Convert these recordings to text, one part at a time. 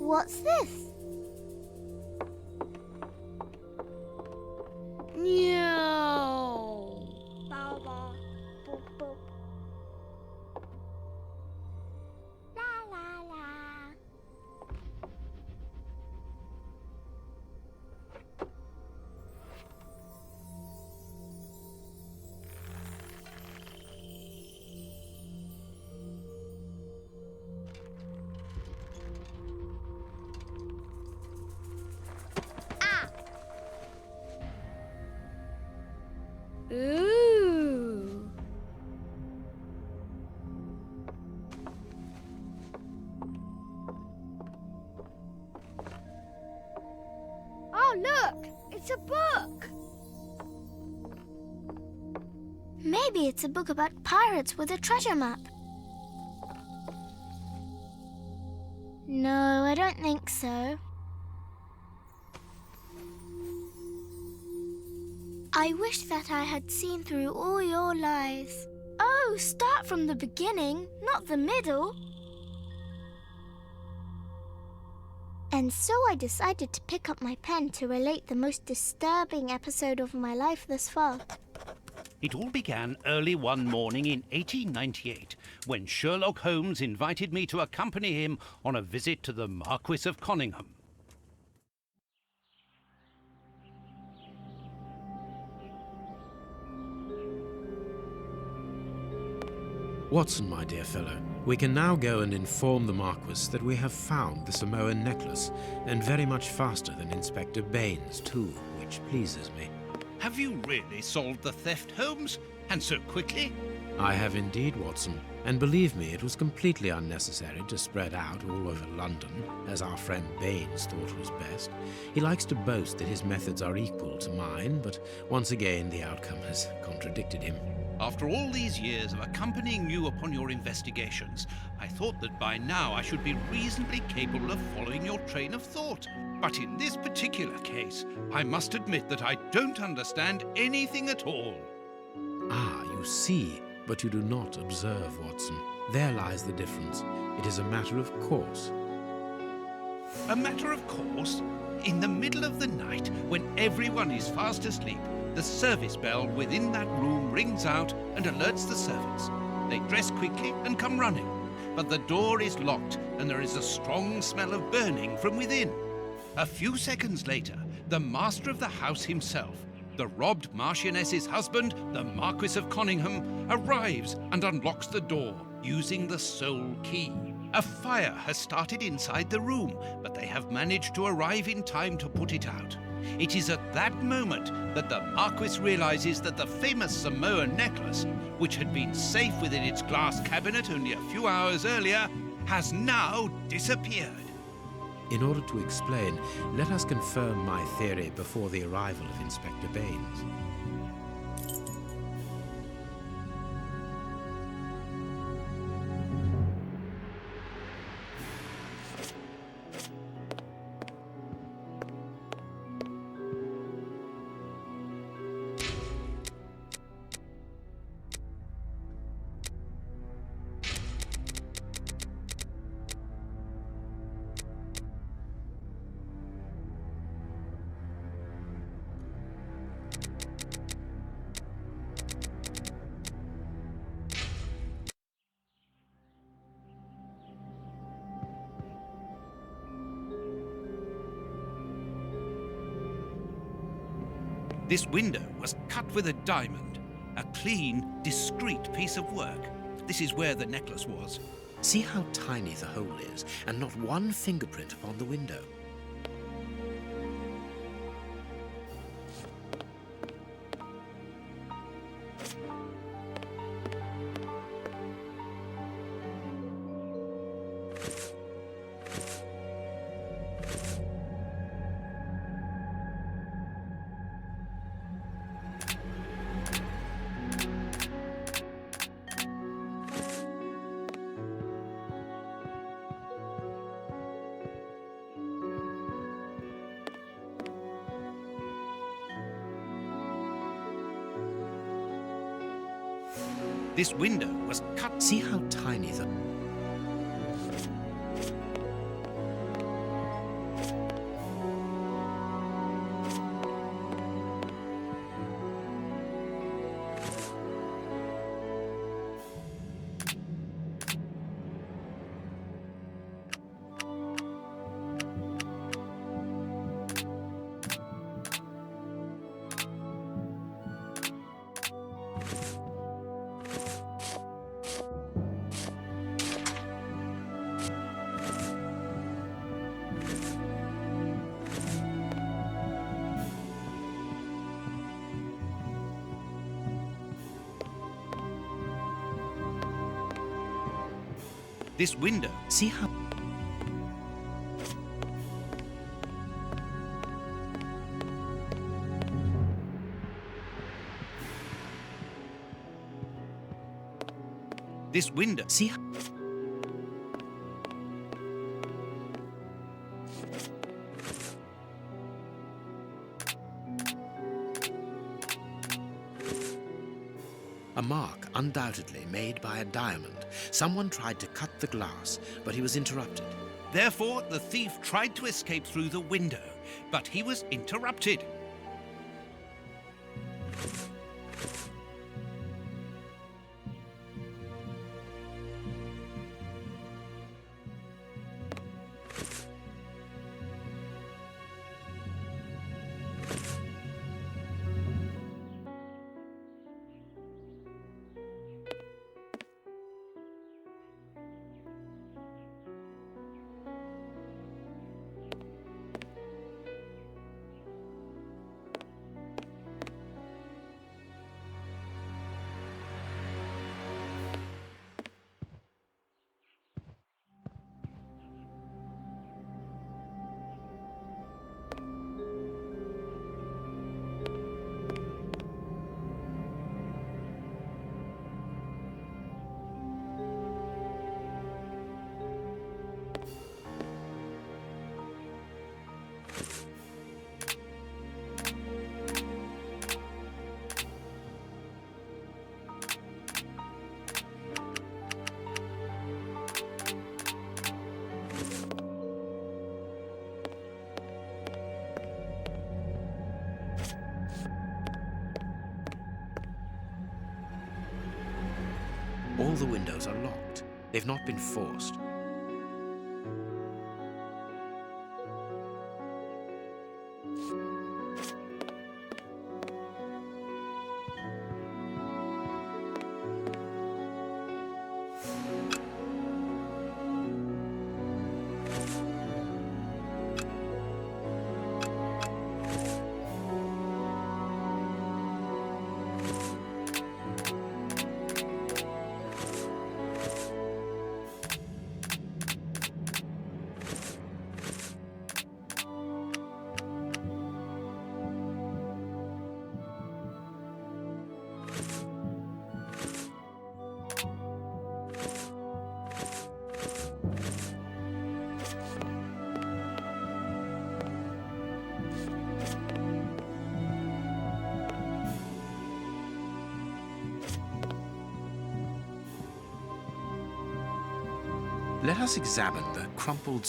What's this? No. Baba. Boop, boop. La la la. Ooh. Oh, look! It's a book! Maybe it's a book about pirates with a treasure map. No, I don't think so. I wish that I had seen through all your lies. Oh, start from the beginning, not the middle. And so I decided to pick up my pen to relate the most disturbing episode of my life thus far. It all began early one morning in 1898, when Sherlock Holmes invited me to accompany him on a visit to the Marquis of Conyngham. Watson, my dear fellow, we can now go and inform the Marquis that we have found the Samoan necklace, and very much faster than Inspector Baines, too, which pleases me. Have you really solved the theft, Holmes? And so quickly? I have indeed, Watson, and believe me, it was completely unnecessary to spread out all over London, as our friend Baines thought was best. He likes to boast that his methods are equal to mine, but once again the outcome has contradicted him. After all these years of accompanying you upon your investigations, I thought that by now I should be reasonably capable of following your train of thought. But in this particular case, I must admit that I don't understand anything at all. Ah, you see, but you do not observe, Watson. There lies the difference. It is a matter of course. A matter of course? In the middle of the night, when everyone is fast asleep, the service bell within that room rings out and alerts the servants. They dress quickly and come running, but the door is locked and there is a strong smell of burning from within. A few seconds later, the master of the house himself, the robbed Marchioness's husband, the Marquis of Conyngham, arrives and unlocks the door using the sole key. A fire has started inside the room, but they have managed to arrive in time to put it out. It is at that moment that the Marquis realizes that the famous Samoan necklace, which had been safe within its glass cabinet only a few hours earlier, has now disappeared. In order to explain, let us confirm my theory before the arrival of Inspector Baines. This window was cut with a diamond, a clean, discreet piece of work. This is where the necklace was. See how tiny the hole is, and not one fingerprint upon the window. This window was cut. See how tiny the... This window. See how... This window. See how... A mark, undoubtedly made by a diamond. Someone tried to cut the glass, but he was interrupted. Therefore, the thief tried to escape through the window, but he was interrupted. All the windows are locked. They've not been forced. Let us examine the crumpled...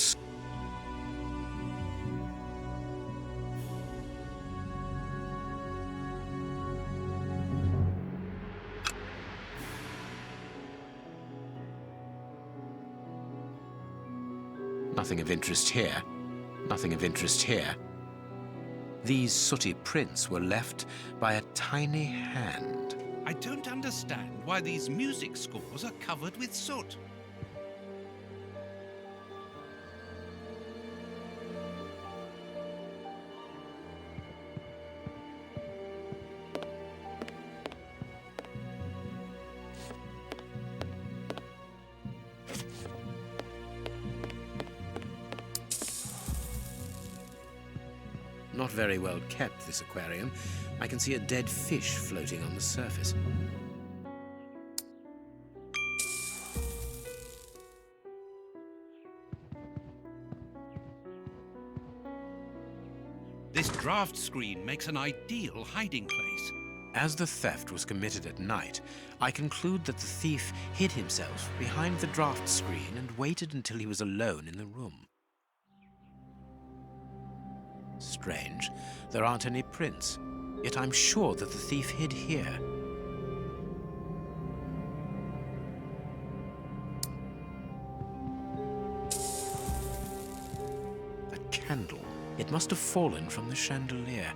Nothing of interest here. Nothing of interest here. These sooty prints were left by a tiny hand. I don't understand why these music scores are covered with soot. Not very well kept, this aquarium. I can see a dead fish floating on the surface. This draft screen makes an ideal hiding place. As the theft was committed at night, I conclude that the thief hid himself behind the draft screen and waited until he was alone in the room. Strange, there aren't any prints, yet I'm sure that the thief hid here. A candle. It must have fallen from the chandelier.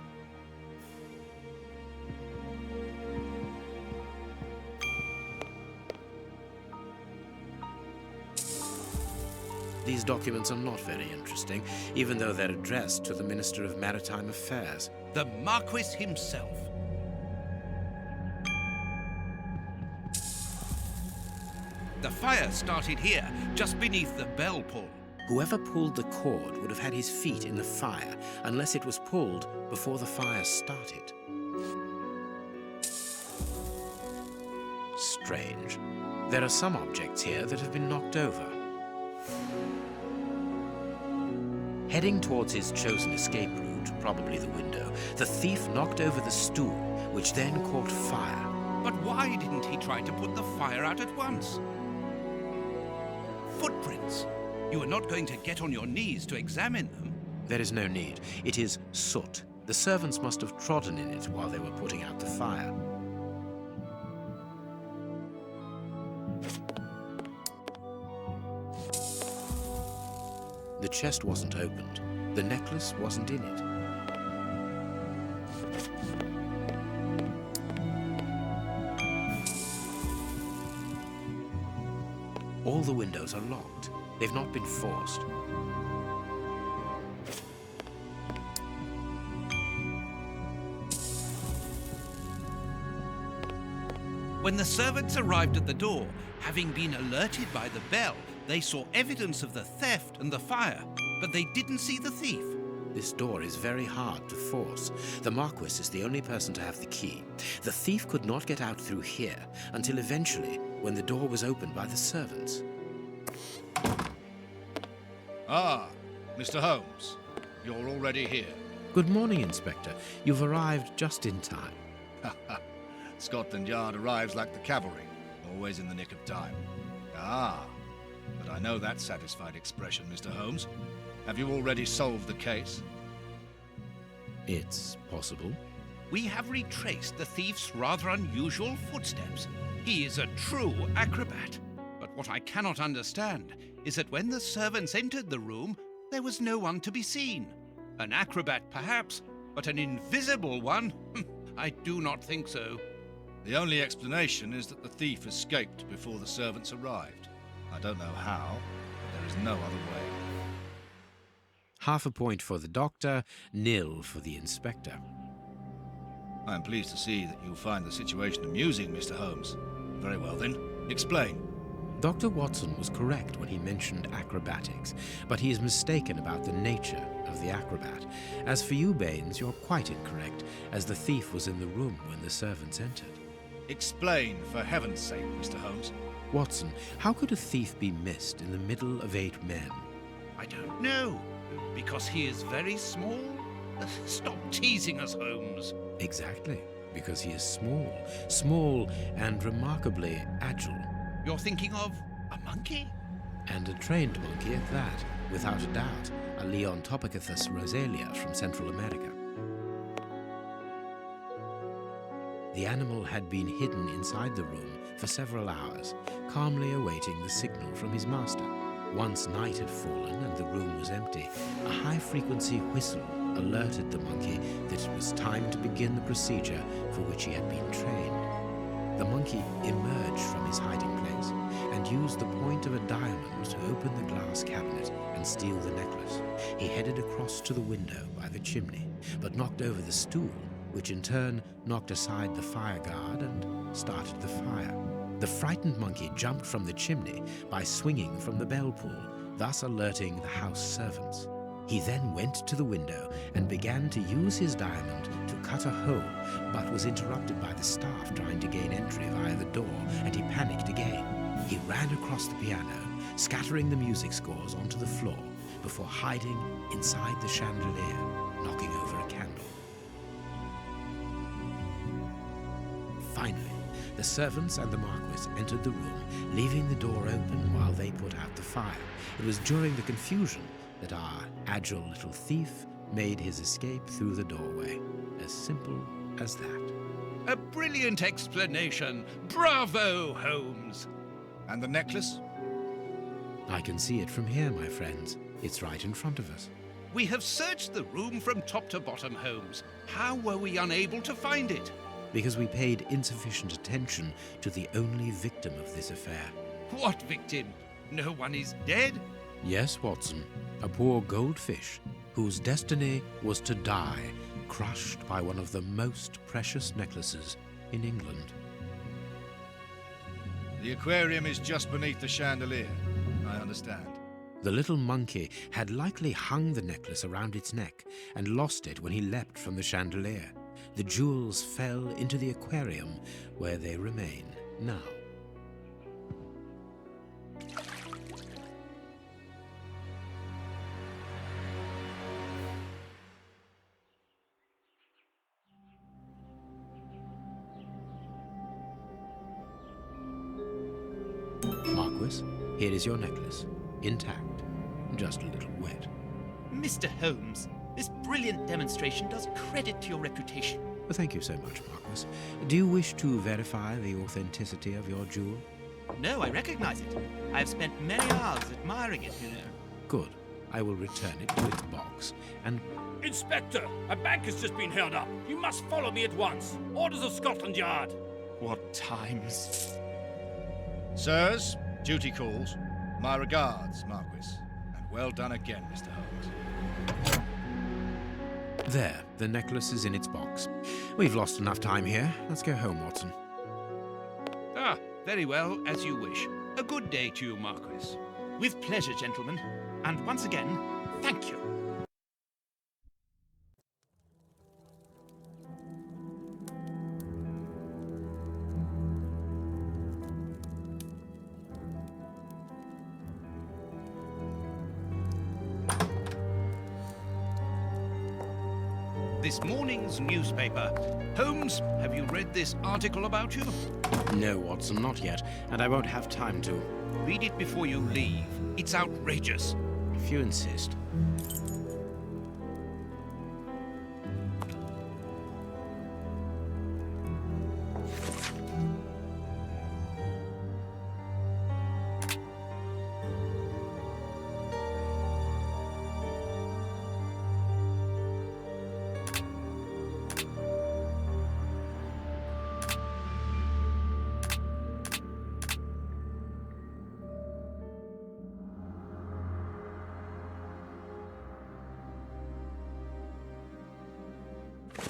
These documents are not very interesting, even though they're addressed to the Minister of Maritime Affairs. The Marquis himself. The fire started here, just beneath the bell pull. Whoever pulled the cord would have had his feet in the fire, unless it was pulled before the fire started. Strange. There are some objects here that have been knocked over. Heading towards his chosen escape route, probably the window, the thief knocked over the stool, which then caught fire. But why didn't he try to put the fire out at once? Footprints. You are not going to get on your knees to examine them. There is no need. It is soot. The servants must have trodden in it while they were putting out the fire. The chest wasn't opened. The necklace wasn't in it. All the windows are locked. They've not been forced. When the servants arrived at the door, having been alerted by the bell, they saw evidence of the theft and the fire, but they didn't see the thief. This door is very hard to force. The Marquis is the only person to have the key. The thief could not get out through here until eventually, when the door was opened by the servants. Ah, Mr. Holmes, you're already here. Good morning, Inspector. You've arrived just in time. Scotland Yard arrives like the cavalry, always in the nick of time. Ah, but I know that satisfied expression, Mr. Holmes. Have you already solved the case? It's possible. We have retraced the thief's rather unusual footsteps. He is a true acrobat. But what I cannot understand is that when the servants entered the room, there was no one to be seen. An acrobat, perhaps, but an invisible one? I do not think so. The only explanation is that the thief escaped before the servants arrived. I don't know how, but there is no other way. Half a point for the doctor, nil for the inspector. I am pleased to see that you find the situation amusing, Mr. Holmes. Very well then, explain. Dr. Watson was correct when he mentioned acrobatics, but he is mistaken about the nature of the acrobat. As for you, Baines, you're quite incorrect, as the thief was in the room when the servants entered. Explain, for heaven's sake, Mr. Holmes. Watson, how could a thief be missed in the middle of 8 men? I don't know. Because he is very small? Stop teasing us, Holmes. Exactly, because he is small and remarkably agile. You're thinking of a monkey? And a trained monkey at that, without a doubt, a Leontopithecus rosalia from Central America. The animal had been hidden inside the room for several hours, calmly awaiting the signal from his master. Once night had fallen and the room was empty, a high-frequency whistle alerted the monkey that it was time to begin the procedure for which he had been trained. The monkey emerged from his hiding place and used the point of a diamond to open the glass cabinet and steal the necklace. He headed across to the window by the chimney, but knocked over the stool, which in turn knocked aside the fire guard and started the fire. The frightened monkey jumped from the chimney by swinging from the bell pull, thus alerting the house servants. He then went to the window and began to use his diamond to cut a hole, but was interrupted by the staff trying to gain entry via the door, and he panicked again. He ran across the piano, scattering the music scores onto the floor, before hiding inside the chandelier, knocking over a candle. Finally, the servants and the Marquis entered the room, leaving the door open while they put out the fire. It was during the confusion that our agile little thief made his escape through the doorway. As simple as that. A brilliant explanation. Bravo, Holmes. And the necklace? I can see it from here, my friends. It's right in front of us. We have searched the room from top to bottom, Holmes. How were we unable to find it? Because we paid insufficient attention to the only victim of this affair. What victim? No one is dead? Yes, Watson, a poor goldfish whose destiny was to die, crushed by one of the most precious necklaces in England. The aquarium is just beneath the chandelier. I understand. The little monkey had likely hung the necklace around its neck and lost it when he leapt from the chandelier. The jewels fell into the aquarium, where they remain now. Marquis, here is your necklace, intact, just a little wet. Mr. Holmes, this brilliant demonstration does credit to your reputation. Well, thank you so much, Marquis. Do you wish to verify the authenticity of your jewel? No, I recognize it. I have spent many hours admiring it, you know. Good. I will return it to its box, and... Inspector, a bank has just been held up. You must follow me at once. Orders of Scotland Yard. What times. Sirs, duty calls. My regards, Marquis. And well done again, Mr. Holmes. There, the necklace is in its box. We've lost enough time here. Let's go home, Watson. Ah, very well, as you wish. A good day to you, Marquis. With pleasure, gentlemen. And once again, thank you. This morning's newspaper. Holmes, have you read this article about you? No, Watson, not yet, and I won't have time to. Read it before you leave. It's outrageous. If you insist.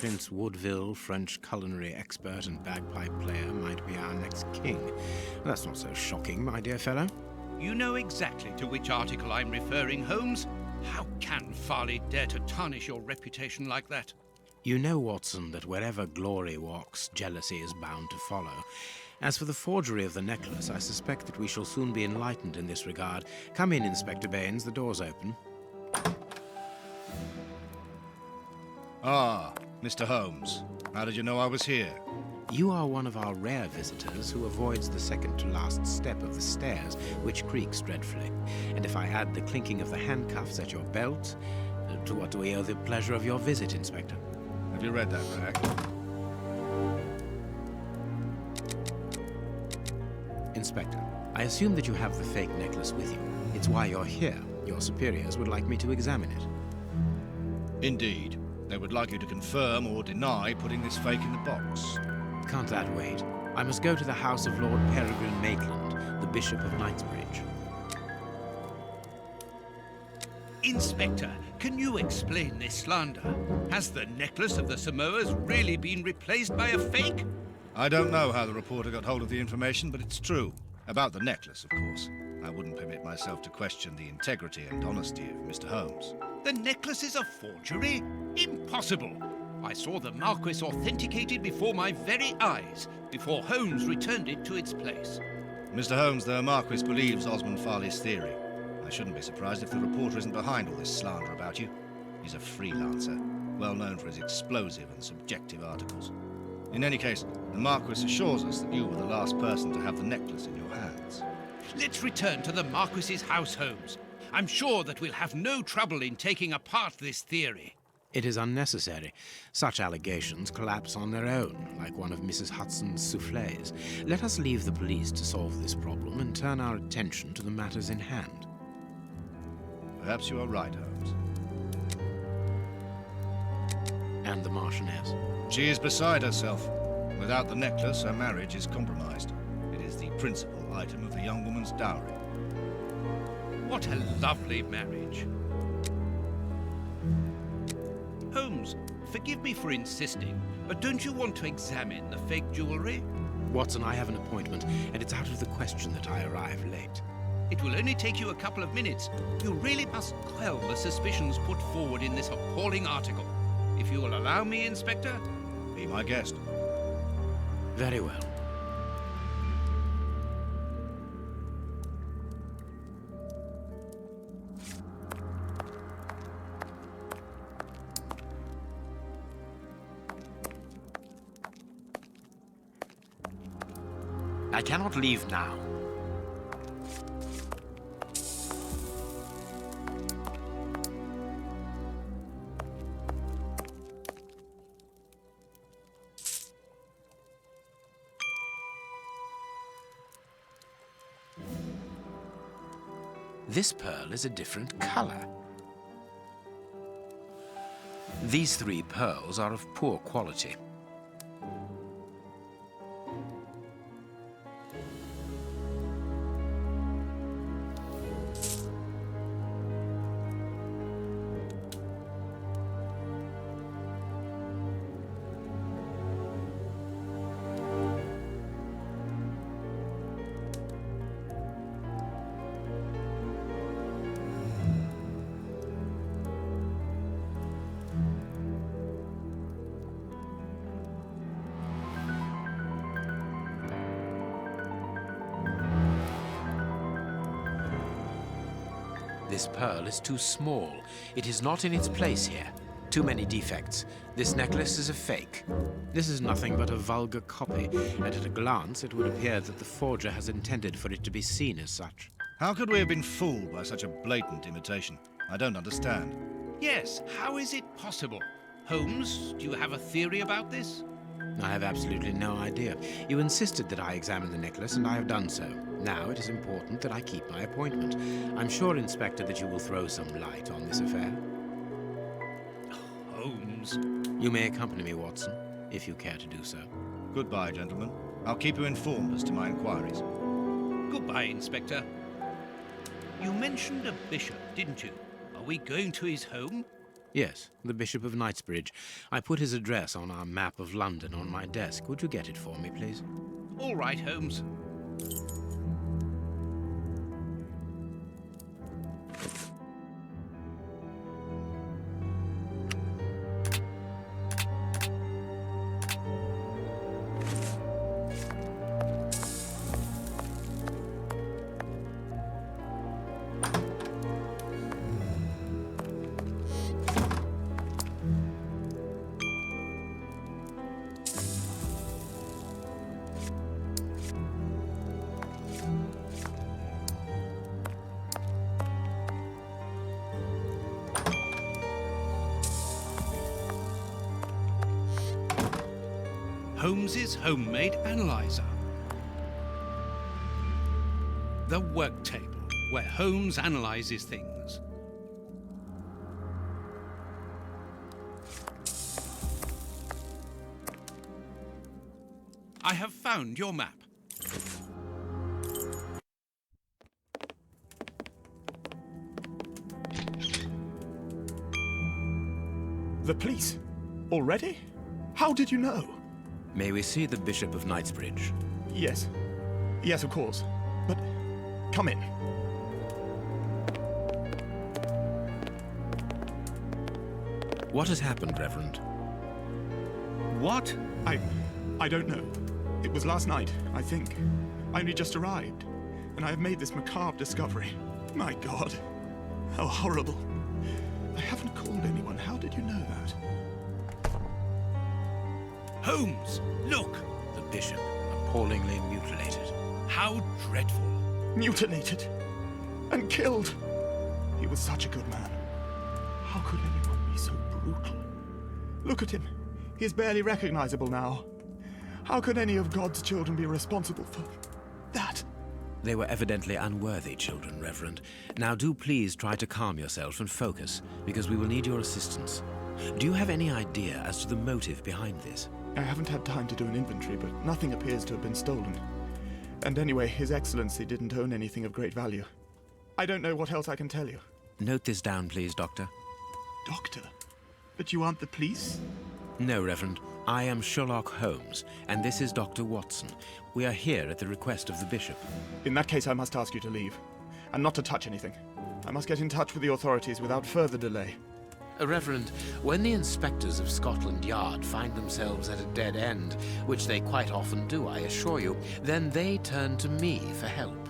Prince Woodville, French culinary expert and bagpipe player, might be our next king. That's not so shocking, my dear fellow. You know exactly to which article I'm referring, Holmes. How can Farley dare to tarnish your reputation like that? You know, Watson, that wherever glory walks, jealousy is bound to follow. As for the forgery of the necklace, I suspect that we shall soon be enlightened in this regard. Come in, Inspector Baines, the door's open. Ah, Mr. Holmes. How did you know I was here? You are one of our rare visitors who avoids the second-to-last step of the stairs, which creaks dreadfully. And if I add the clinking of the handcuffs at your belt, to what do we owe the pleasure of your visit, Inspector? Have you read that, Rag? Inspector, I assume that you have the fake necklace with you. It's why you're here. Your superiors would like me to examine it. Indeed. They would like you to confirm or deny putting this fake in the box. Can't that wait? I must go to the house of Lord Peregrine Maitland, the Bishop of Knightsbridge. Inspector, can you explain this slander? Has the necklace of the Samoas really been replaced by a fake? I don't know how the reporter got hold of the information, but it's true. About the necklace, of course. I wouldn't permit myself to question the integrity and honesty of Mr. Holmes. The necklace is a forgery? Impossible! I saw the Marquis authenticated before my very eyes, before Holmes returned it to its place. Mr. Holmes, the Marquis believes Osmond Farley's theory. I shouldn't be surprised if the reporter isn't behind all this slander about you. He's a freelancer, well known for his explosive and subjective articles. In any case, the Marquis assures us that you were the last person to have the necklace in your hands. Let's return to the Marquis's house, Holmes. I'm sure that we'll have no trouble in taking apart this theory. It is unnecessary. Such allegations collapse on their own, like one of Mrs. Hudson's soufflés. Let us leave the police to solve this problem and turn our attention to the matters in hand. Perhaps you are right, Holmes. And the Marchioness? She is beside herself. Without the necklace, her marriage is compromised. It is the principal item of the young woman's dowry. What a lovely marriage. Holmes, forgive me for insisting, but don't you want to examine the fake jewelry? Watson, I have an appointment, and it's out of the question that I arrive late. It will only take you a couple of minutes. You really must quell the suspicions put forward in this appalling article. If you will allow me, Inspector. Be my guest. Very well. I cannot leave now. This pearl is a different color. These 3 pearls are of poor quality. This pearl is too small. It is not in its place here. Too many defects. This necklace is a fake. This is nothing but a vulgar copy, and at a glance it would appear that the forger has intended for it to be seen as such. How could we have been fooled by such a blatant imitation? I don't understand. Yes, how is it possible? Holmes, do you have a theory about this? I have absolutely no idea. You insisted that I examine the necklace, and I have done so. Now it is important that I keep my appointment. I'm sure, Inspector, that you will throw some light on this affair. Holmes. You may accompany me, Watson, if you care to do so. Goodbye, gentlemen. I'll keep you informed as to my inquiries. Goodbye, Inspector. You mentioned a bishop, didn't you? Are we going to his home? Yes, the Bishop of Knightsbridge. I put his address on our map of London on my desk. Would you get it for me, please? All right, Holmes. Holmes's homemade analyzer. The work table, where Holmes analyzes things. I have found your map. The police? Already? How did you know? May we see the Bishop of Knightsbridge? Yes. Yes, of course. But come in. What has happened, Reverend? What? I don't know. It was last night, I think. I only just arrived, and I have made this macabre discovery. My God. How horrible. I haven't called anyone. How did you know that? Holmes, look! The Bishop, appallingly mutilated. How dreadful. Mutilated. And killed. He was such a good man. How could anyone be so brutal? Look at him. He is barely recognizable now. How could any of God's children be responsible for that? They were evidently unworthy children, Reverend. Now do please try to calm yourself and focus, because we will need your assistance. Do you have any idea as to the motive behind this? I haven't had time to do an inventory, but nothing appears to have been stolen. And anyway, His Excellency didn't own anything of great value. I don't know what else I can tell you. Note this down, please, Doctor. Doctor? But you aren't the police? No, Reverend. I am Sherlock Holmes, and this is Dr. Watson. We are here at the request of the Bishop. In that case, I must ask you to leave, and not to touch anything. I must get in touch with the authorities without further delay. Reverend, when the inspectors of Scotland Yard find themselves at a dead end, which they quite often do, I assure you, then they turn to me for help.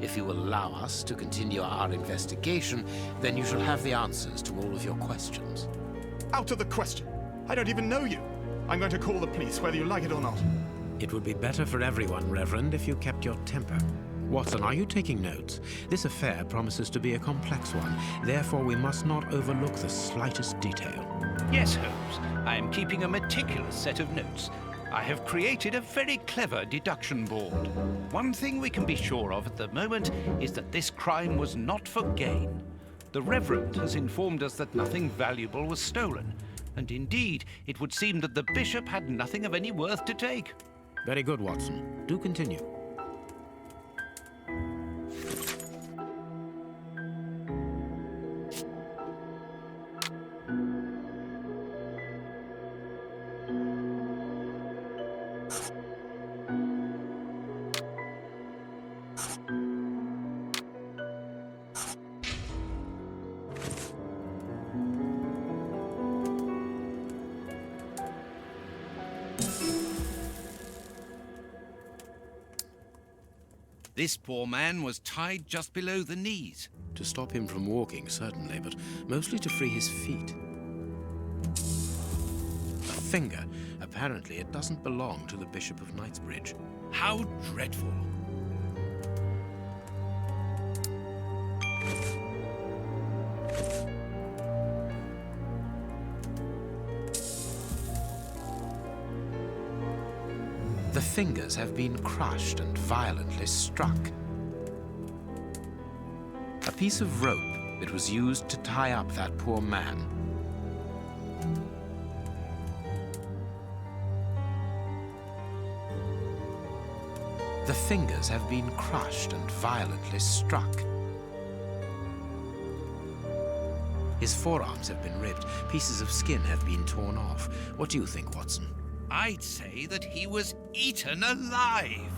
If you will allow us to continue our investigation, then you shall have the answers to all of your questions. Out of the question! I don't even know you! I'm going to call the police, whether you like it or not. It would be better for everyone, Reverend, if you kept your temper. Watson, are you taking notes? This affair promises to be a complex one. Therefore, we must not overlook the slightest detail. Yes, Holmes. I am keeping a meticulous set of notes. I have created a very clever deduction board. One thing we can be sure of at the moment is that this crime was not for gain. The Reverend has informed us that nothing valuable was stolen. And indeed, it would seem that the Bishop had nothing of any worth to take. Very good, Watson. Do continue. This poor man was tied just below the knees. To stop him from walking, certainly, but mostly to free his feet. A finger. Apparently, it doesn't belong to the Bishop of Knightsbridge. How dreadful. The fingers have been crushed and violently struck. A piece of rope that was used to tie up that poor man. The fingers have been crushed and violently struck. His forearms have been ripped. Pieces of skin have been torn off. What do you think, Watson? I'd say that he was eaten alive.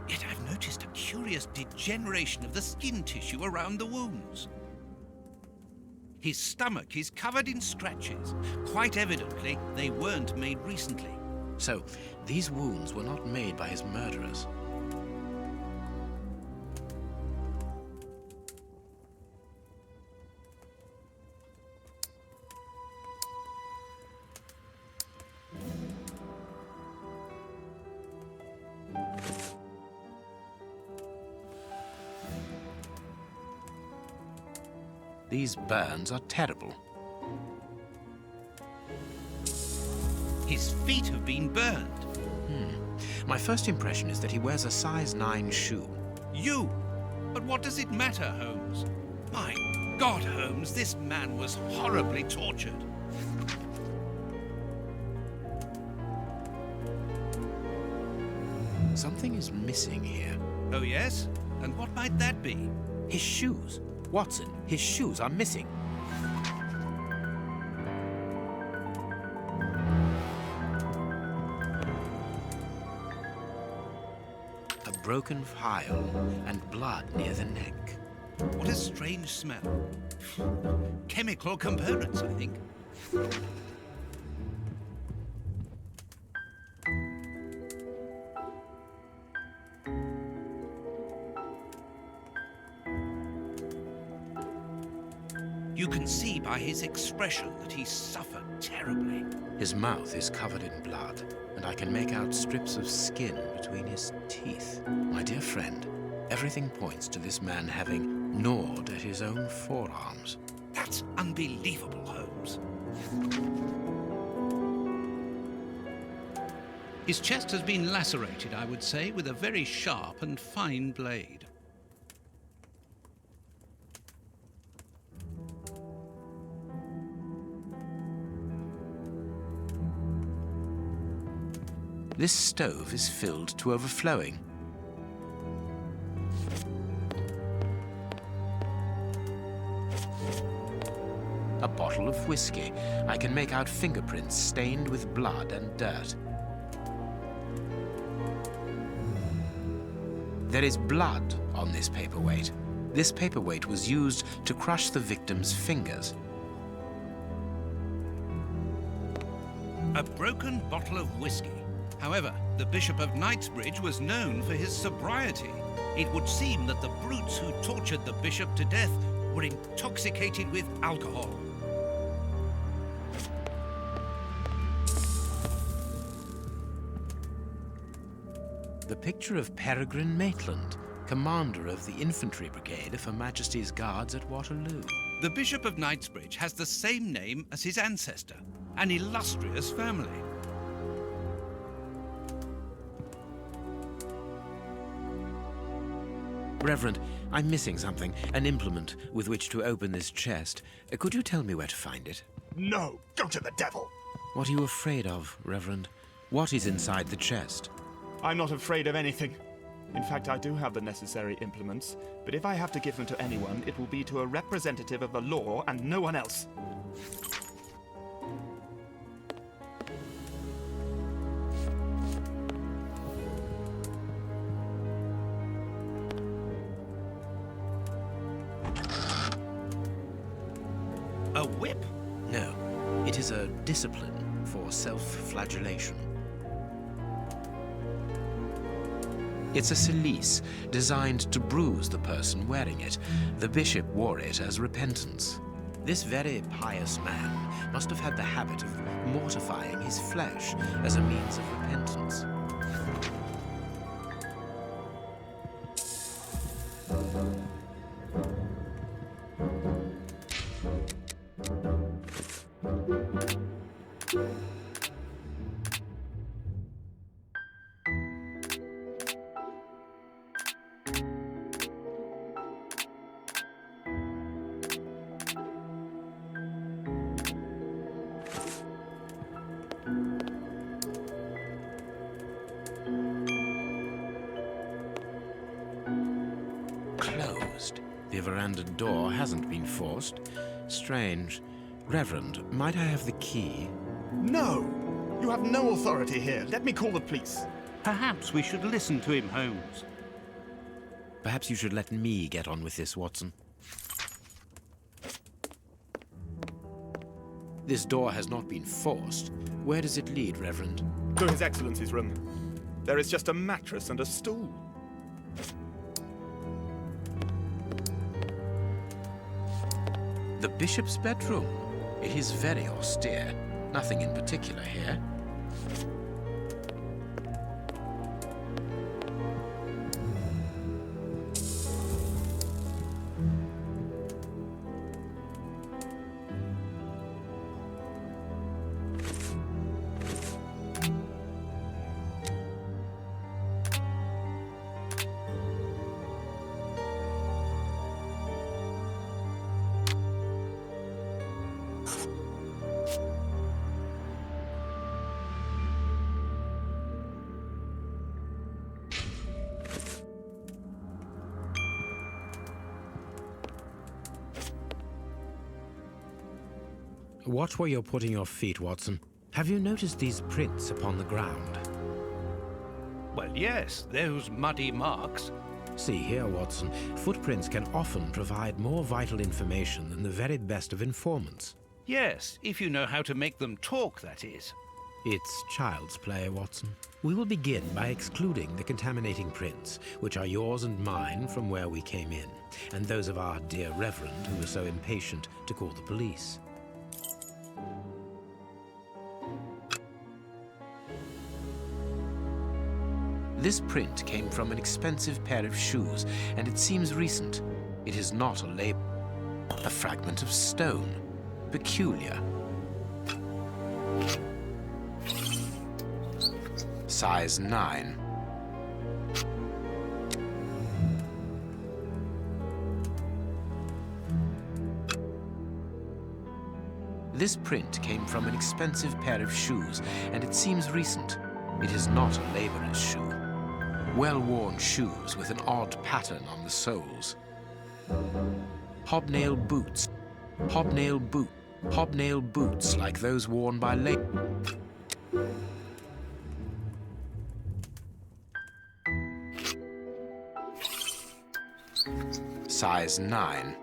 Yet I've noticed a curious degeneration of the skin tissue around the wounds. His stomach is covered in scratches. Quite evidently, they weren't made recently. So, these wounds were not made by his murderers. These burns are terrible. His feet have been burned. My first impression is that he wears a size 9 shoe. You! But what does it matter, Holmes? My God, Holmes, this man was horribly tortured. Something is missing here. Oh, yes? And what might that be? His shoes. Watson, his shoes are missing. A broken file and blood near the neck. What a strange smell. Chemical components, I think. You can see by his expression that he suffered terribly. His mouth is covered in blood, and I can make out strips of skin between his teeth. My dear friend, everything points to this man having gnawed at his own forearms. That's unbelievable, Holmes. His chest has been lacerated, I would say, with a very sharp and fine blade. This stove is filled to overflowing. A bottle bottle of whiskey, I can make out fingerprints stained with blood and dirt. There is blood on this paperweight. This paperweight was used to crush the victim's fingers. A broken bottle of whiskey. However, the Bishop of Knightsbridge was known for his sobriety. It would seem that the brutes who tortured the bishop to death were intoxicated with alcohol. The picture of Peregrine Maitland, commander of the infantry brigade of Her Majesty's Guards at Waterloo. The Bishop of Knightsbridge has the same name as his ancestor, an illustrious family. Reverend, I'm missing something, an implement with which to open this chest. Could you tell me where to find it? No, go to the devil! What are you afraid of, Reverend? What is inside the chest? I'm not afraid of anything. In fact, I do have the necessary implements, but if I have to give them to anyone, it will be to a representative of the law and no one else. A whip? No, it is a discipline for self-flagellation. It's a cilice designed to bruise the person wearing it. The bishop wore it as repentance. This very pious man must have had the habit of mortifying his flesh as a means of repentance. Closed. The veranda door hasn't been forced. Strange. Reverend, might I have the key? No! You have no authority here. Let me call the police. Perhaps we should listen to him, Holmes. Perhaps you should let me get on with this, Watson. This door has not been forced. Where does it lead, Reverend? To His Excellency's room. There is just a mattress and a stool. The bishop's bedroom. It is very austere. Nothing in particular here. Watch where you're putting your feet, Watson. Have you noticed these prints upon the ground? Well, yes, those muddy marks. See here, Watson. Footprints can often provide more vital information than the very best of informants. Yes, if you know how to make them talk, that is. It's child's play, Watson. We will begin by excluding the contaminating prints, which are yours and mine from where we came in, and those of our dear Reverend who was so impatient to call the police. This print came from an expensive pair of shoes, and it seems recent. It is not a label. A fragment of stone. Peculiar. Size 9. This print came from an expensive pair of shoes, and it seems recent. It is not a laborer's shoe. Well-worn shoes with an odd pattern on the soles. Hobnail boots. Hobnail boot. Hobnail boots like those worn by Size 9.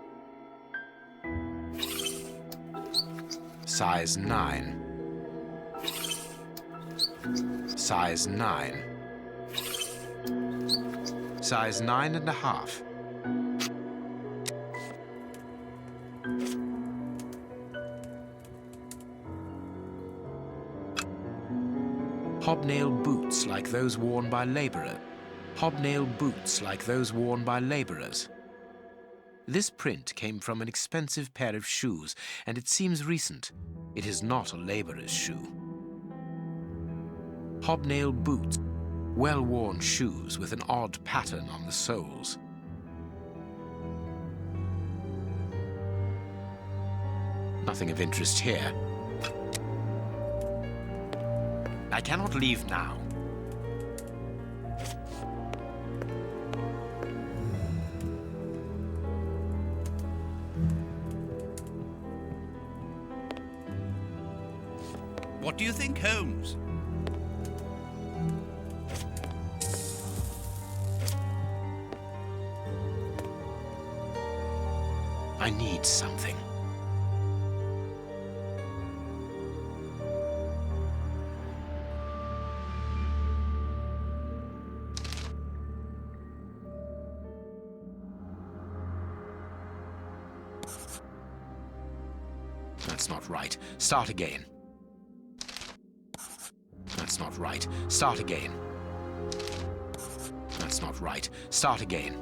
Size 9. Size 9. Size 9.5. Hobnail boots like those worn by labourers. Hobnail boots like those worn by labourers. This print came from an expensive pair of shoes, and it seems recent. It is not a labourer's shoe. Hobnail boots, well-worn shoes with an odd pattern on the soles. Nothing of interest here. I cannot leave now. What do you think, Holmes? I need something. That's not right. Start again. That's not right. Start again. That's not right. Start again.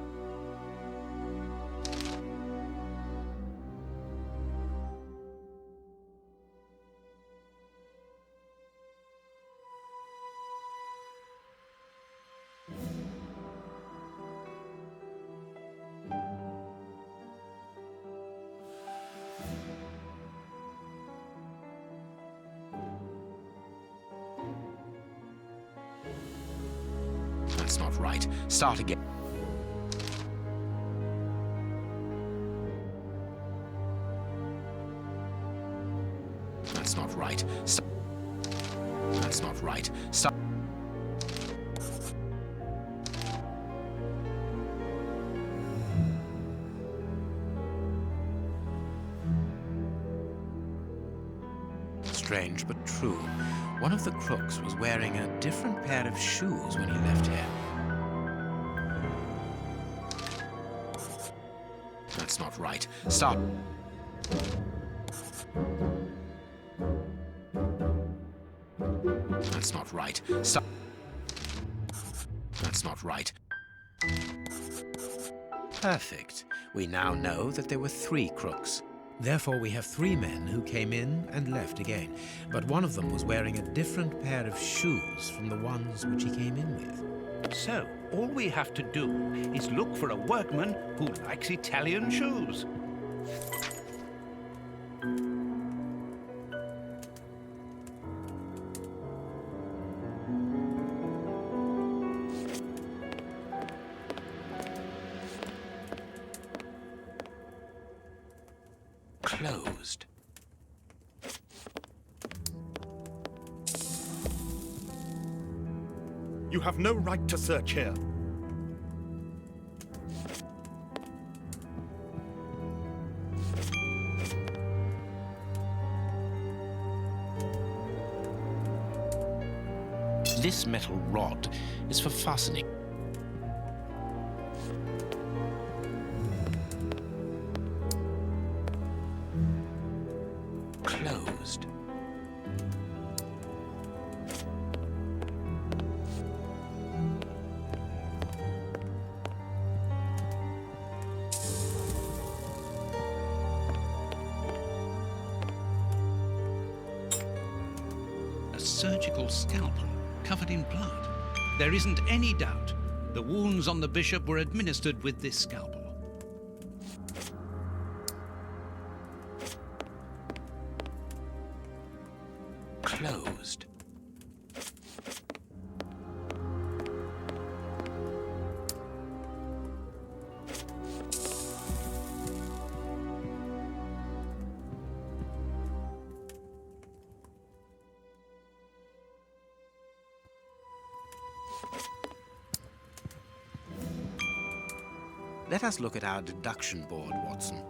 That's not right. Start again. That's not right. That's not right. Start. Strange but true. One of the crooks was wearing a different pair of shoes when he left here. That's not right. Stop. That's not right. Stop. That's not right. Perfect. We now know that there were 3 crooks. Therefore, we have 3 men who came in and left again, but one of them was wearing a different pair of shoes from the ones which he came in with. So, all we have to do is look for a workman who likes Italian shoes. Closed. You have no right to search here. This metal rod is for fastening. Closed. A surgical scalpel covered in blood. There isn't any doubt. The wounds on the bishop were administered with this scalpel. Closed. Let us look at our deduction board, Watson.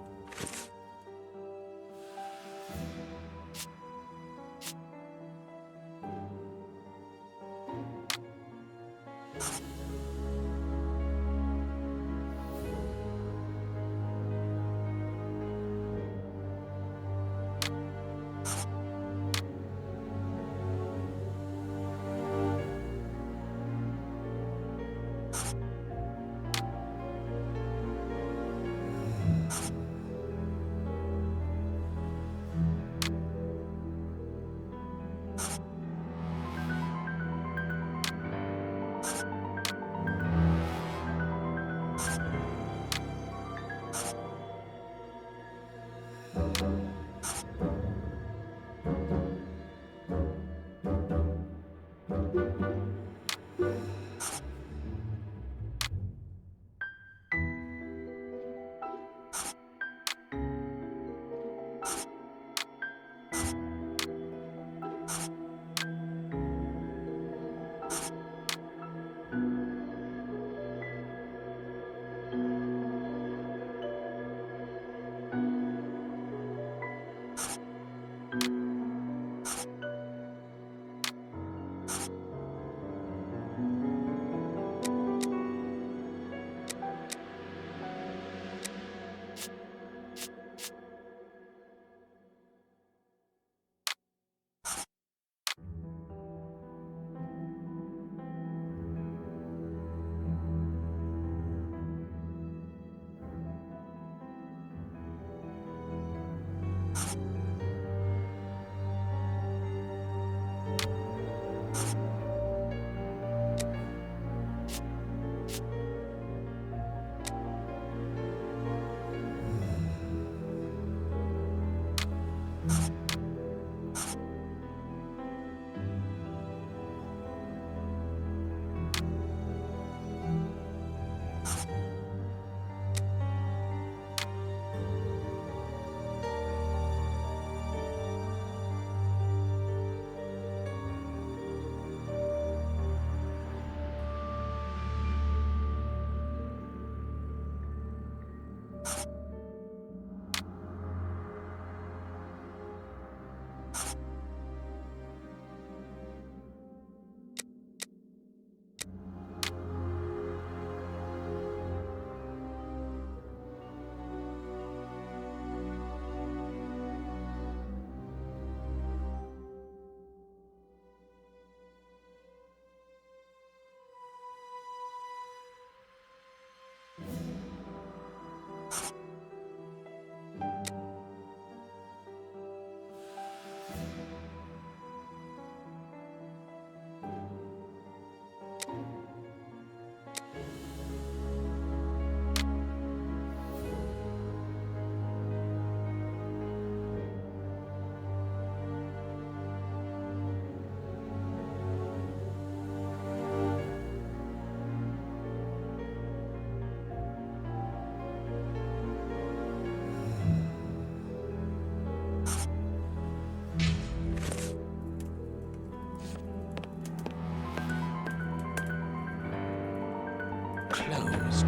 Closed.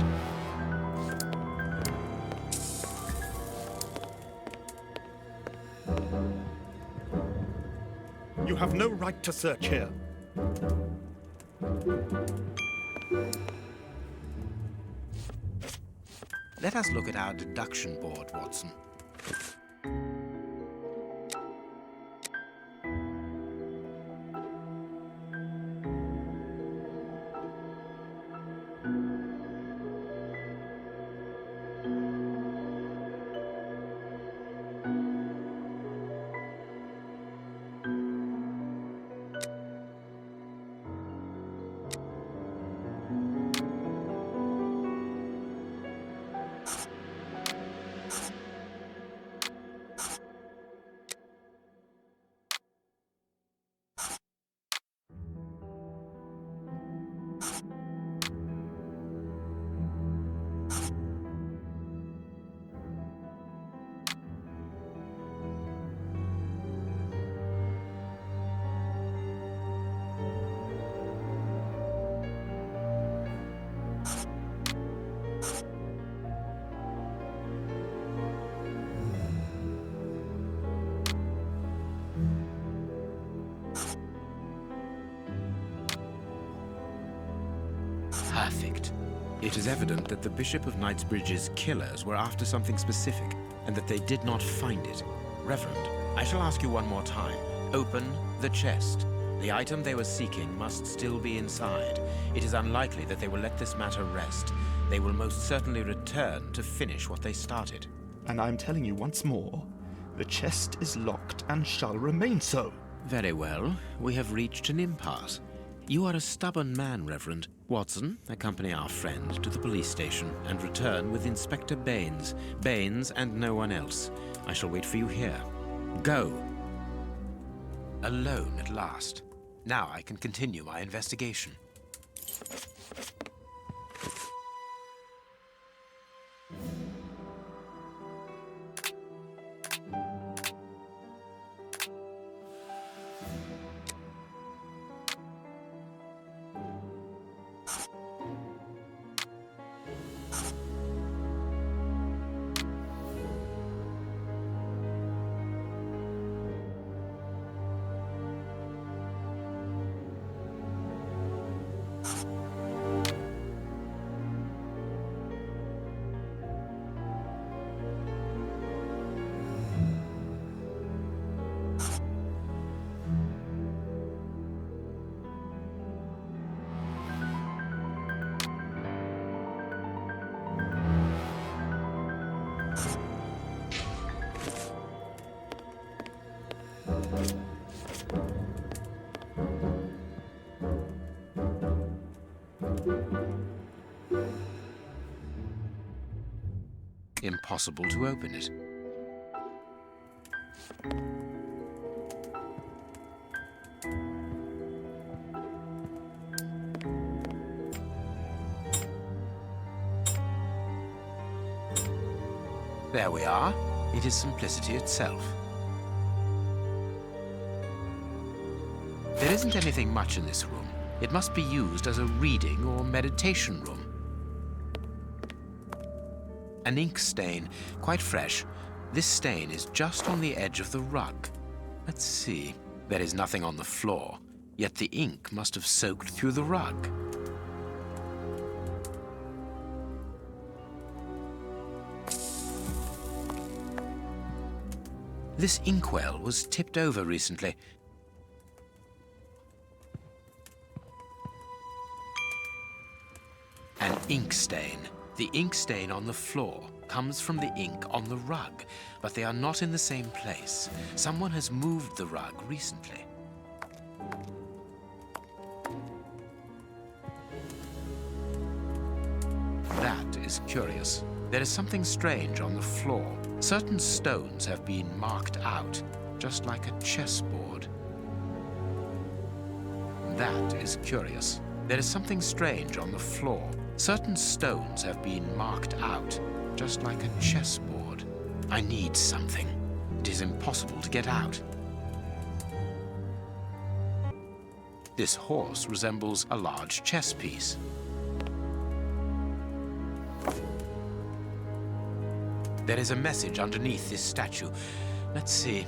You have no right to search here. Let us look at our deduction board, Watson. Perfect. It is evident that the Bishop of Knightsbridge's killers were after something specific, and that they did not find it. Reverend, I shall ask you one more time. Open the chest. The item they were seeking must still be inside. It is unlikely that they will let this matter rest. They will most certainly return to finish what they started. And I'm telling you once more, the chest is locked and shall remain so. Very well. We have reached an impasse. You are a stubborn man, Reverend. Watson, accompany our friend to the police station and return with Inspector Baines. Baines and no one else. I shall wait for you here. Go. Alone at last. Now I can continue my investigation. Impossible to open it. There we are. It is simplicity itself. There isn't anything much in this room. It must be used as a reading or meditation room. An ink stain, quite fresh. This stain is just on the edge of the rug. Let's see. There is nothing on the floor, yet the ink must have soaked through the rug. This inkwell was tipped over recently. An ink stain. The ink stain on the floor comes from the ink on the rug, but they are not in the same place. Someone has moved the rug recently. That is curious. There is something strange on the floor. Certain stones have been marked out, just like a chessboard. That is curious. There is something strange on the floor. Certain stones have been marked out, just like a chessboard. I need something. It is impossible to get out. This horse resembles a large chess piece. There is a message underneath this statue. Let's see.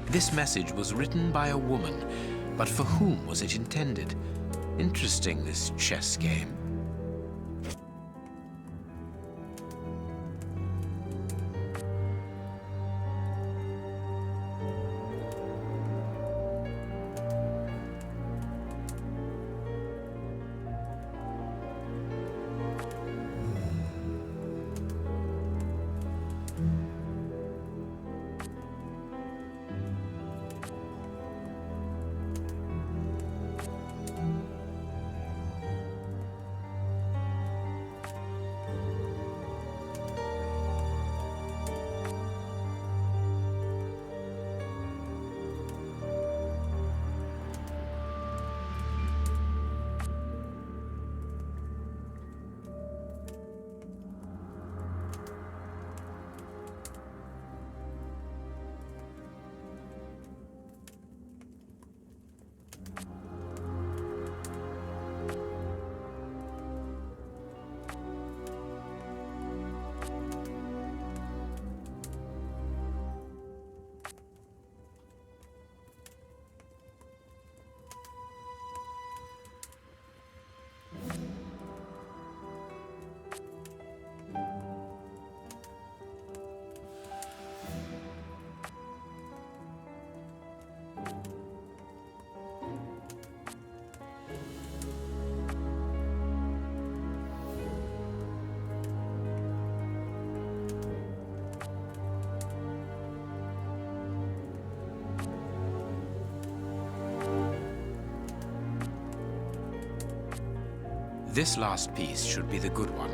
This message was written by a woman, but for whom was it intended? Interesting, this chess game. This last piece should be the good one.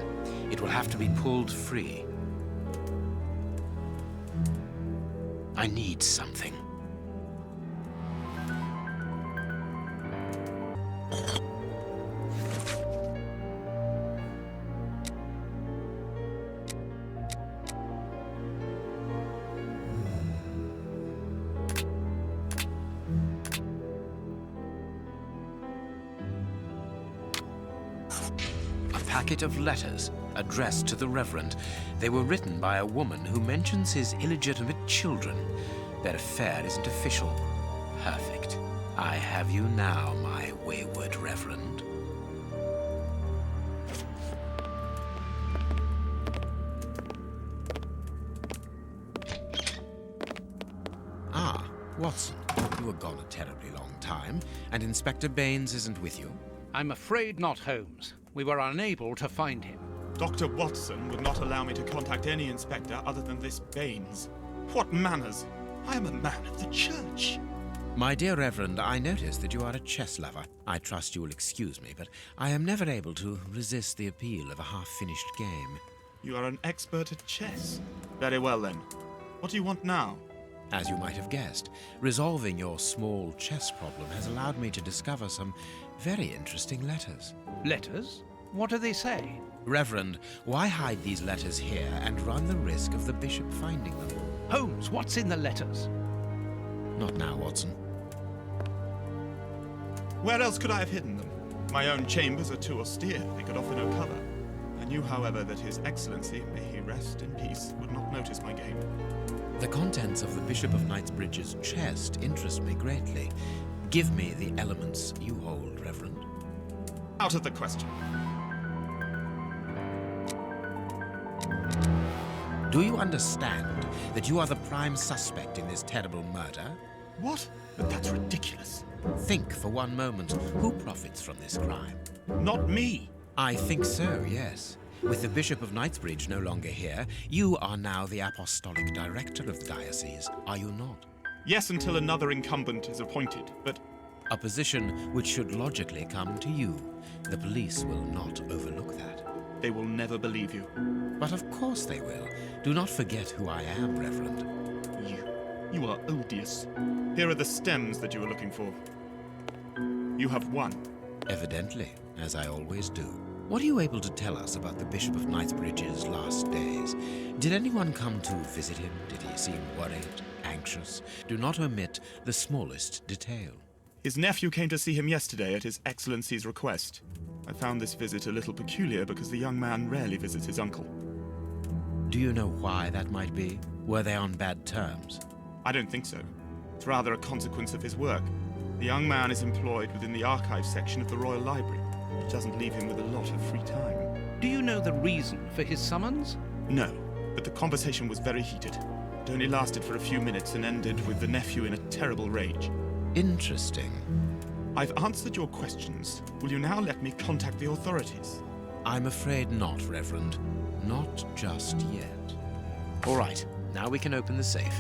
It will have to be pulled free. I need something. Packet of letters addressed to the Reverend. They were written by a woman who mentions his illegitimate children. Their affair isn't official. Perfect. I have you now, my wayward Reverend. Ah, Watson. You were gone a terribly long time, and Inspector Baines isn't with you. I'm afraid not, Holmes. We were unable to find him. Dr. Watson would not allow me to contact any inspector other than this Baines. What manners! I am a man of the church. My dear Reverend, I notice that you are a chess lover. I trust you will excuse me, but I am never able to resist the appeal of a half-finished game. You are an expert at chess. Very well then. What do you want now? As you might have guessed, resolving your small chess problem has allowed me to discover some very interesting letters. Letters? What do they say? Reverend, why hide these letters here and run the risk of the bishop finding them? Holmes, what's in the letters? Not now, Watson. Where else could I have hidden them? My own chambers are too austere. They could offer no cover. I knew, however, that His Excellency, may he rest in peace, would not notice my game. The contents of the Bishop of Knightsbridge's chest interest me greatly. Give me the elements you hold, Reverend. Out of the question. Do you understand that you are the prime suspect in this terrible murder? What? But that's ridiculous. Think for one moment, who profits from this crime? Not me. I think so, yes. With the Bishop of Knightsbridge no longer here, you are now the apostolic director of the diocese, are you not? Yes, until another incumbent is appointed, but... A position which should logically come to you. The police will not overlook that. They will never believe you. But of course they will. Do not forget who I am, Reverend. You are odious. Here are the stems that you were looking for. You have won. Evidently, as I always do. What are you able to tell us about the Bishop of Knightsbridge's last days? Did anyone come to visit him? Did he seem worried, anxious? Do not omit the smallest detail. His nephew came to see him yesterday at His Excellency's request. I found this visit a little peculiar because the young man rarely visits his uncle. Do you know why that might be? Were they on bad terms? I don't think so. It's rather a consequence of his work. The young man is employed within the archives section of the Royal Library, which doesn't leave him with a lot of free time. Do you know the reason for his summons? No, but the conversation was very heated. It only lasted for a few minutes and ended with the nephew in a terrible rage. Interesting. I've answered your questions. Will you now let me contact the authorities? I'm afraid not, Reverend. Not just yet. All right, now we can open the safe.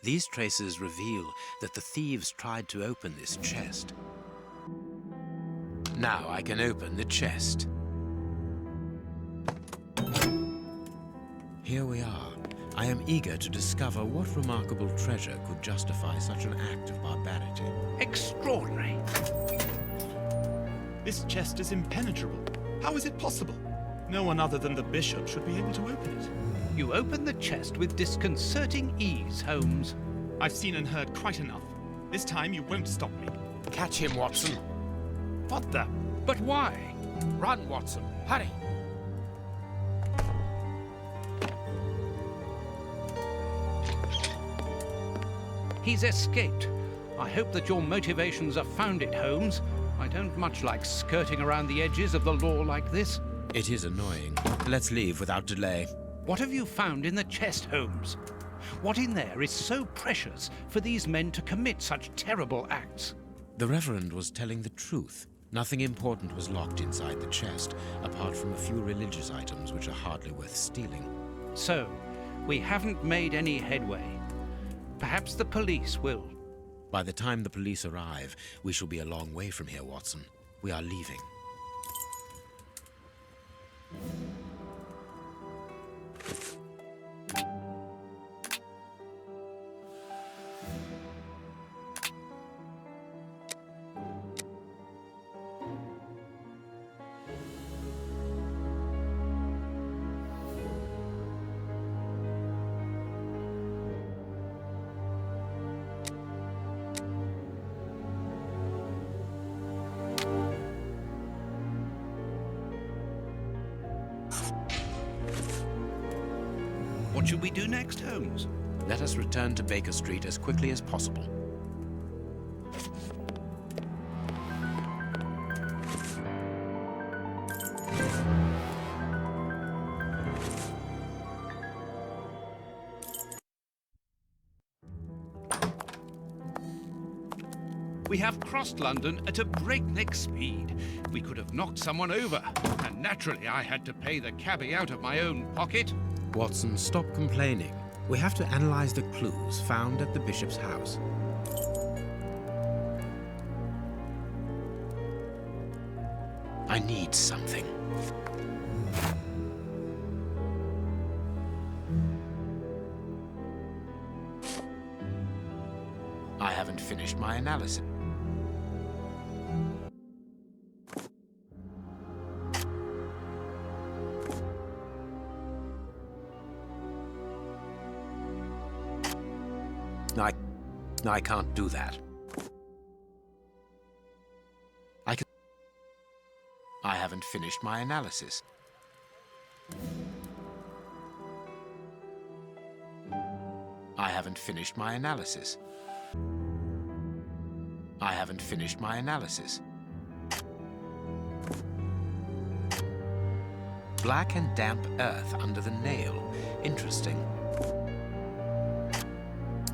These traces reveal that the thieves tried to open this chest. Now I can open the chest. Here we are. I am eager to discover what remarkable treasure could justify such an act of barbarity. Extraordinary. This chest is impenetrable. How is it possible? No one other than the bishop should be able to open it. You open the chest with disconcerting ease, Holmes. I've seen and heard quite enough. This time you won't stop me. Catch him, Watson. What the? But why? Run, Watson. Hurry. He's escaped. I hope that your motivations are founded, Holmes. I don't much like skirting around the edges of the law like this. It is annoying. Let's leave without delay. What have you found in the chest, Holmes? What in there is so precious for these men to commit such terrible acts? The Reverend was telling the truth. Nothing important was locked inside the chest, apart from a few religious items which are hardly worth stealing. So, we haven't made any headway. Perhaps the police will. By the time the police arrive, we shall be a long way from here, Watson. We are leaving. What should we do next, Holmes? Let us return to Baker Street as quickly as possible. We have crossed London at a breakneck speed. We could have knocked someone over, and naturally I had to pay the cabbie out of my own pocket. Watson, stop complaining. We have to analyze the clues found at the Bishop's house. I need something. I haven't finished my analysis. I can't do that. I haven't finished my analysis. I haven't finished my analysis. I haven't finished my analysis. Black and damp earth under the nail. Interesting.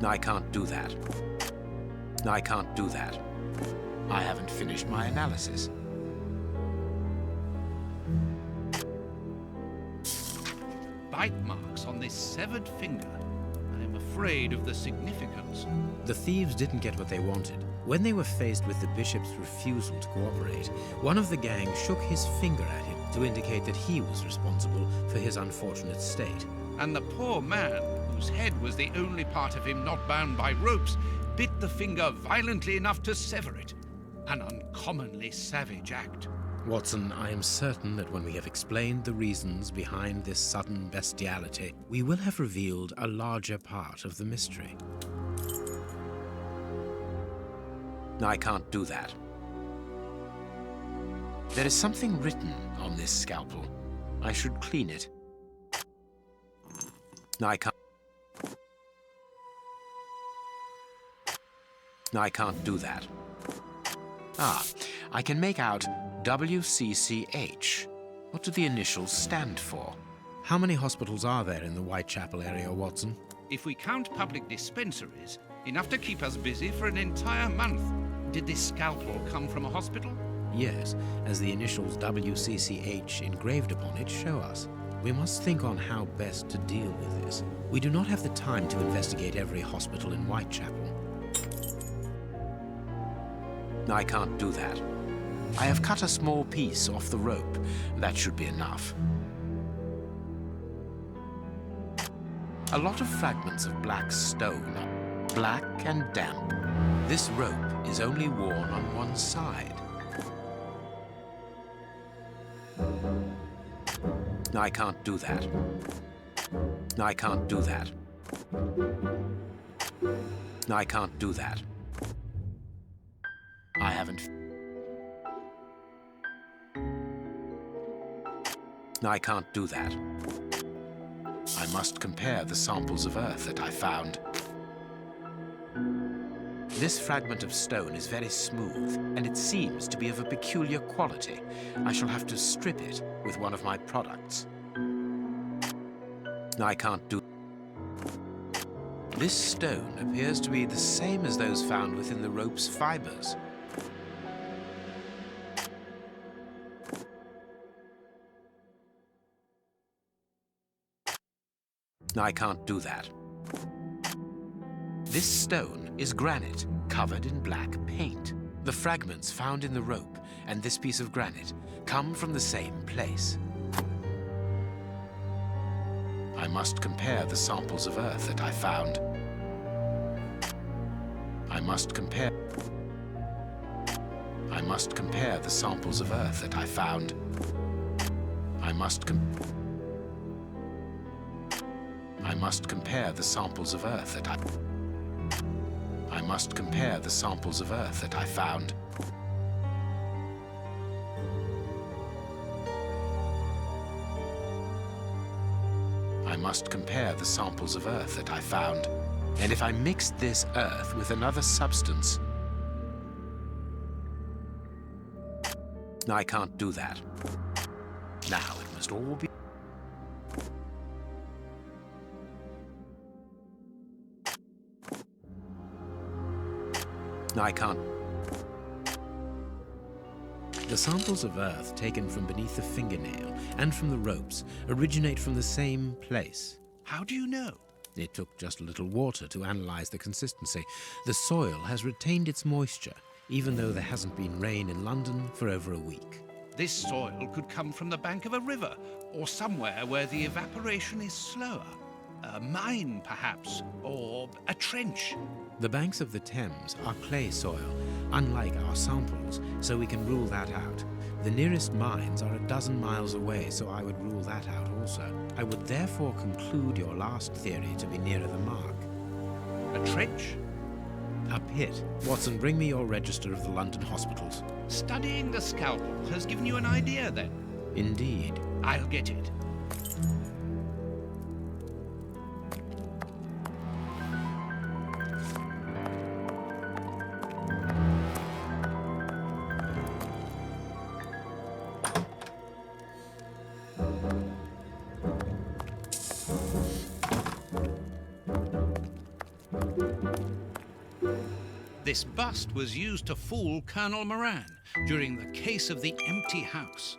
I can't do that. I can't do that. I haven't finished my analysis. Bite marks on this severed finger. I am afraid of the significance. The thieves didn't get what they wanted. When they were faced with the bishop's refusal to cooperate, one of the gang shook his finger at him to indicate that he was responsible for his unfortunate state. And the poor man, whose head was the only part of him not bound by ropes, bit the finger violently enough to sever it. An uncommonly savage act. Watson, I am certain that when we have explained the reasons behind this sudden bestiality, we will have revealed a larger part of the mystery. I can't do that. There is something written on this scalpel. I should clean it. I can't do that. Ah, I can make out WCCH. What do the initials stand for? How many hospitals are there in the Whitechapel area, Watson? If we count public dispensaries, enough to keep us busy for an entire month. Did this scalpel come from a hospital? Yes, as the initials WCCH engraved upon it show us. We must think on how best to deal with this. We do not have the time to investigate every hospital in Whitechapel. I can't do that. I have cut a small piece off the rope. That should be enough. A lot of fragments of black stone, black and damp. This rope is only worn on one side. I can't do that. I can't do that. I can't do that. I haven't... I can't do that. I must compare the samples of earth that I found. This fragment of stone is very smooth, and it seems to be of a peculiar quality. I shall have to strip it with one of my products. I can't do... This stone appears to be the same as those found within the rope's fibers. I can't do that. This stone is granite, covered in black paint. The fragments found in the rope and this piece of granite come from the same place. I must compare the samples of earth that I found. I must compare the samples of earth that I found. I must compare the samples of earth that I must compare the samples of earth that I found. I must compare the samples of earth that I found. And if I mixed this earth with another substance... I can't do that. Now it must all be... I can't... The samples of earth taken from beneath the fingernail and from the ropes originate from the same place. How do you know? It took just a little water to analyze the consistency. The soil has retained its moisture, even though there hasn't been rain in London for over a week. This soil could come from the bank of a river, or somewhere where the evaporation is slower. A mine, perhaps, or a trench. The banks of the Thames are clay soil, unlike our samples, so we can rule that out. The nearest mines are 12 miles away, so I would rule that out also. I would therefore conclude your last theory to be nearer the mark. A trench? A pit. Watson, bring me your register of the London hospitals. Studying the scalpel has given you an idea, then? Indeed. I'll get it. This bust was used to fool Colonel Moran during the case of the empty house.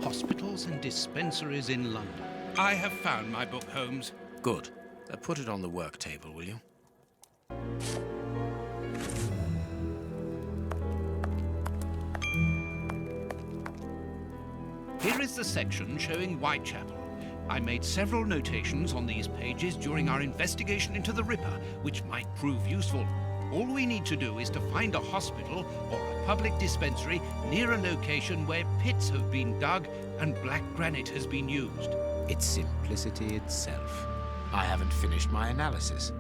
Hospitals and dispensaries in London. I have found my book, Holmes. Good. Put it on the work table, will you? Here is the section showing Whitechapel. I made several notations on these pages during our investigation into the Ripper, which might prove useful. All we need to do is to find a hospital or a public dispensary near a location where pits have been dug and black granite has been used. It's simplicity itself. I haven't finished my analysis.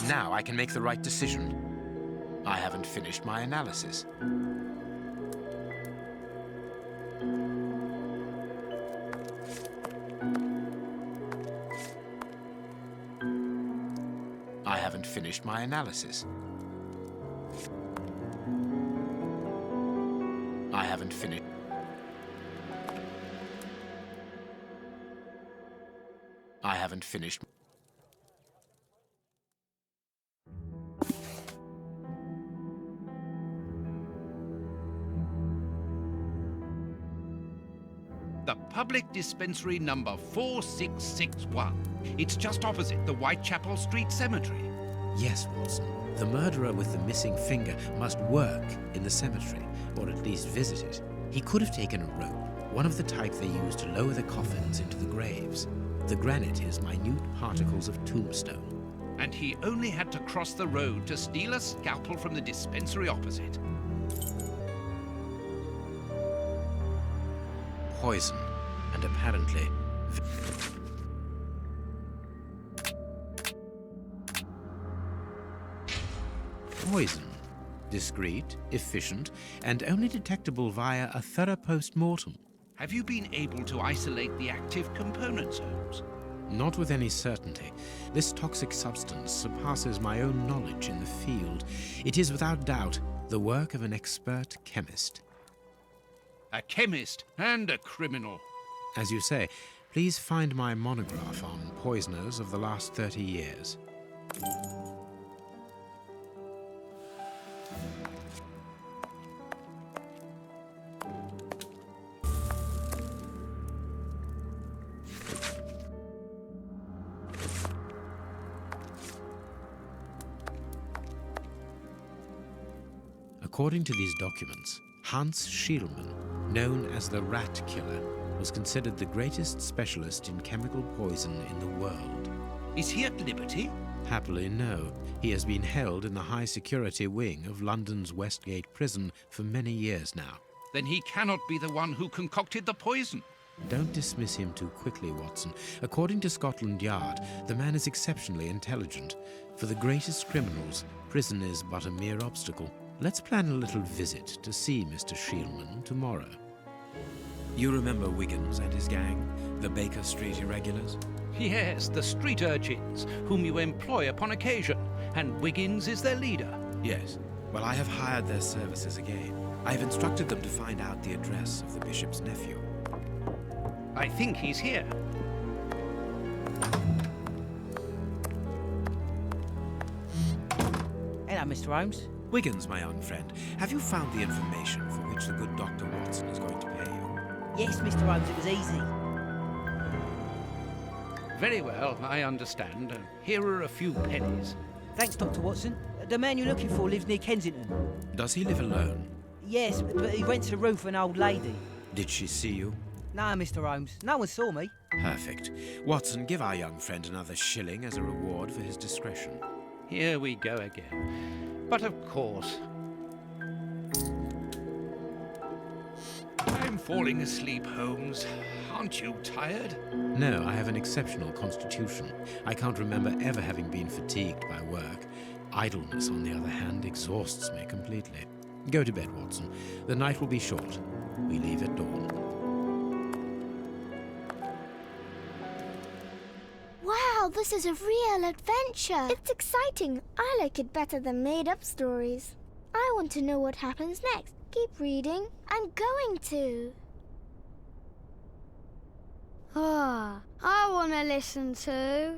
Now I can make the right decision. I haven't finished my analysis. I haven't finished my analysis. I haven't finished. I haven't finished. The public dispensary number 4661. It's just opposite the Whitechapel Street Cemetery. Yes, Watson. The murderer with the missing finger must work in the cemetery, or at least visit it. He could have taken a rope, one of the type they use to lower the coffins into the graves. The granite is minute particles of tombstone. And he only had to cross the road to steal a scalpel from the dispensary opposite. Poison, and apparently... Poison. Discreet, efficient, and only detectable via a thorough post-mortem. Have you been able to isolate the active components, Holmes? Not with any certainty. This toxic substance surpasses my own knowledge in the field. It is without doubt the work of an expert chemist. A chemist and a criminal. As you say, please find my monograph on poisoners of the last 30 years. According to these documents, Hans Schielmann, known as the Rat Killer, was considered the greatest specialist in chemical poison in the world. Is he at liberty? Happily, no. He has been held in the high-security wing of London's Westgate prison for many years now. Then he cannot be the one who concocted the poison. Don't dismiss him too quickly, Watson. According to Scotland Yard, the man is exceptionally intelligent. For the greatest criminals, prison is but a mere obstacle. Let's plan a little visit to see Mr. Shielman tomorrow. You remember Wiggins and his gang, the Baker Street irregulars? Yes, the street urchins, whom you employ upon occasion, and Wiggins is their leader. Yes. Well, I have hired their services again. I have instructed them to find out the address of the bishop's nephew. I think he's here. Hello, Mr. Holmes. Wiggins, my young friend, have you found the information for which the good Dr. Watson is going to pay you? Yes, Mr. Holmes, it was easy. Very well, I understand. Here are a few pennies. Thanks, Dr. Watson. The man you're looking for lives near Kensington. Does he live alone? Yes, but he rents a room for an old lady. Did she see you? No, Mr. Holmes. No one saw me. Perfect. Watson, give our young friend another shilling as a reward for his discretion. Here we go again. But of course... I'm falling asleep, Holmes. Aren't you tired? No, I have an exceptional constitution. I can't remember ever having been fatigued by work. Idleness, on the other hand, exhausts me completely. Go to bed, Watson. The night will be short. We leave at dawn. Wow, this is a real adventure. It's exciting. I like it better than made-up stories. I want to know what happens next. Keep reading. I'm going to. Ah, I want to listen to.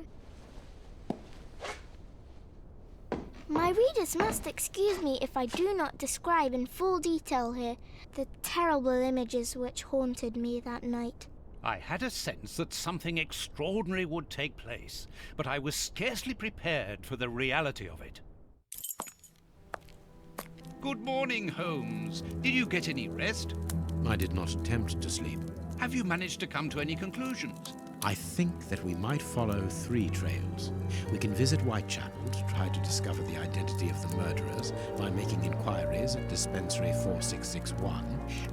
My readers must excuse me if I do not describe in full detail here the terrible images which haunted me that night. I had a sense that something extraordinary would take place, but I was scarcely prepared for the reality of it. Good morning, Holmes. Did you get any rest? I did not attempt to sleep. Have you managed to come to any conclusions? I think that we might follow 3 trails. We can visit Whitechapel to try to discover the identity of the murderers by making inquiries at Dispensary 4661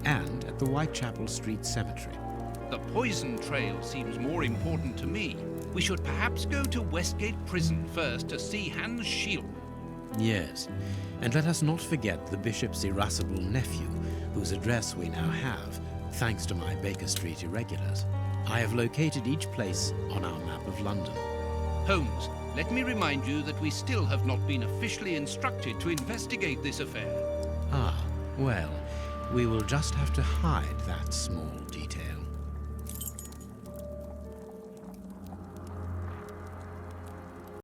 and at the Whitechapel Street Cemetery. The poison trail seems more important to me. We should perhaps go to Westgate Prison first to see Hans Shielman. Yes, and let us not forget the bishop's irascible nephew, whose address we now have, thanks to my Baker Street irregulars. I have located each place on our map of London. Holmes, let me remind you that we still have not been officially instructed to investigate this affair. Ah, well, we will just have to hide that small detail.